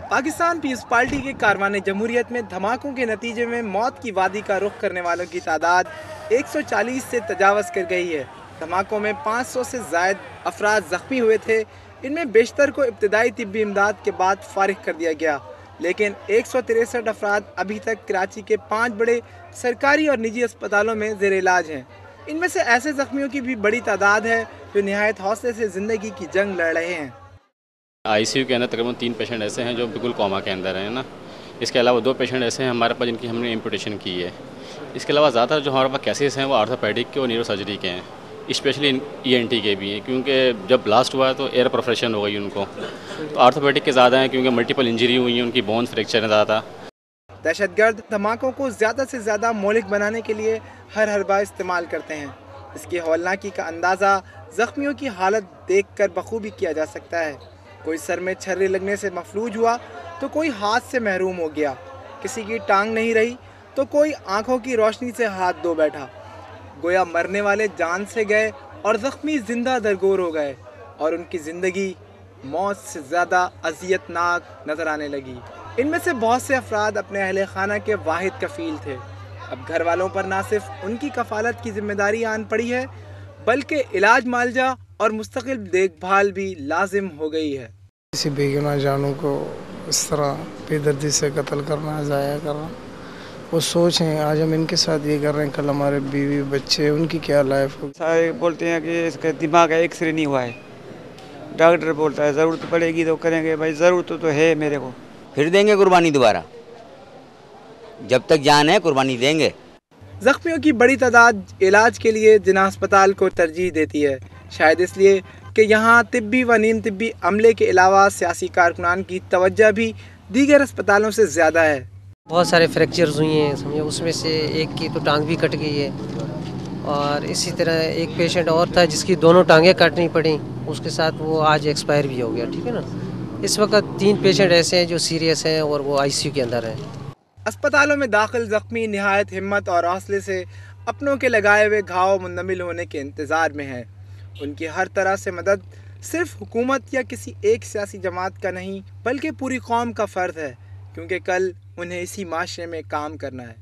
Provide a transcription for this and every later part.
Pakistan piece party के कारवाने जमहूरियत में धमाकों के नतीजे में मौत की वादी का रुख करने वालों की तादाद 140 से तजावज़ कर गई है। धमाकों में 500 से ज़ायद अफराद ज़ख्मी हुए थे। इनमें बेशतर को इब्तदाई तिब्बी इमदाद के बाद फारिग कर दिया गया, लेकिन 163 अफराद अभी तक कराची के 5 बड़े सरकारी और निजी अस्पतालों में ज़ेर इलाज हैं। इनमें से ऐसे ज़ख्मियों की भी बड़ी तादाद है जो निहायत हौसले से ज़िंदगी की जंग लड़ रहे हैं। आईसीयू के अंदर तकरीबन 3 पेशेंट ऐसे हैं जो बिल्कुल कोमा के अंदर हैं ना। इसके अलावा 2 पेशेंट ऐसे हैं हमारे पास जिनकी हमने एम्पुटेशन की है। इसके अलावा ज़्यादातर जो हमारे पास केसेस हैं वो आर्थोपेडिक के और न्यूरो सर्जरी के हैं, स्पेशली ईएनटी के भी हैं, क्योंकि जब ब्लास्ट हुआ तो एयर परफोरेशन हो गई उनको। तो आर्थोपेडिक के ज़्यादा हैं क्योंकि मल्टीपल इंजरी हुई हैं, उनकी बोन फ्रैक्चर है ज़्यादा। दहशतगर्द धमाकों को ज़्यादा से ज़्यादा मौलिक बनाने के लिए हर हरबा इस्तेमाल करते हैं। इसकी हौलनाकी का अंदाज़ा ज़ख्मियों की हालत देख कर बखूबी किया जा सकता है। कोई सर में छर्रे लगने से मफलूज हुआ तो कोई हाथ से महरूम हो गया, किसी की टांग नहीं रही तो कोई आंखों की रोशनी से हाथ धो बैठा। गोया मरने वाले जान से गए और ज़ख्मी जिंदा दरगोर हो गए और उनकी ज़िंदगी मौत से ज़्यादा अजियतनाक नज़र आने लगी। इनमें से बहुत से अफराद अपने अहले खाना के वाहिद कफ़ील थे। अब घर वालों पर ना सिर्फ उनकी कफ़ालत की जिम्मेदारी आन पड़ी है, बल्कि इलाज मालजा और मुस्तकिल देखभाल भी लाजिम हो गई है। किसी बेगुनाह जानों को इस तरह बेदर्दी से कत्ल करना, ज़ाया करना, वो सोच है आज हम इनके साथ ये कर रहे हैं, कल हमारे बीवी बच्चे उनकी क्या लाइफ हो। सारे बोलते हैं कि इसका दिमाग का एक्सरे नहीं हुआ है। डॉक्टर बोलता है ज़रूरत पड़ेगी तो करेंगे। भाई ज़रूरत तो है मेरे को, फिर देंगे कुर्बानी दोबारा, जब तक जान है कुर्बानी देंगे। जख्मियों की बड़ी तादाद इलाज के लिए जिना अस्पताल को तरजीह देती है, शायद इसलिए कि यहाँ तिब्बी व नीम तिब्बी अमले के अलावा सियासी कारकुनान की तवज्जो भी दीगर अस्पतालों से ज़्यादा है। बहुत सारे फ्रैक्चर्स हुई हैं, समझे, उसमें से एक की तो टांग भी कट गई है और इसी तरह एक पेशेंट और था जिसकी दोनों टांगें काटनी पड़ी, उसके साथ वो आज एक्सपायर भी हो गया। ठीक है ना। इस वक्त 3 पेशेंट ऐसे हैं जो सीरियस हैं और वो आईसीयू के अंदर हैं। अस्पतालों में दाखिल ज़ख्मी निहायत हिम्मत और हौसले से अपनों के लगाए हुए घाव मुंदमिल होने के इंतज़ार में हैं। उनकी हर तरह से मदद सिर्फ हुकूमत या किसी एक सियासी जमात का नहीं बल्कि पूरी कौम का फ़र्ज़ है, क्योंकि कल उन्हें इसी माशरे में काम करना है।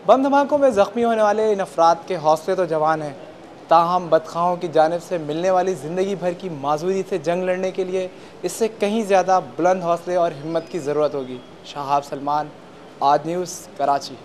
बम धमाकों में ज़ख्मी होने वाले इन अफराद के हौसले तो जवान हैं, ताहम बदखाओं की जानिब से मिलने वाली ज़िंदगी भर की माजूरी से जंग लड़ने के लिए इससे कहीं ज़्यादा बुलंद हौसले और हिम्मत की ज़रूरत होगी। शाहाब सलमान, आज न्यूज़, कराची।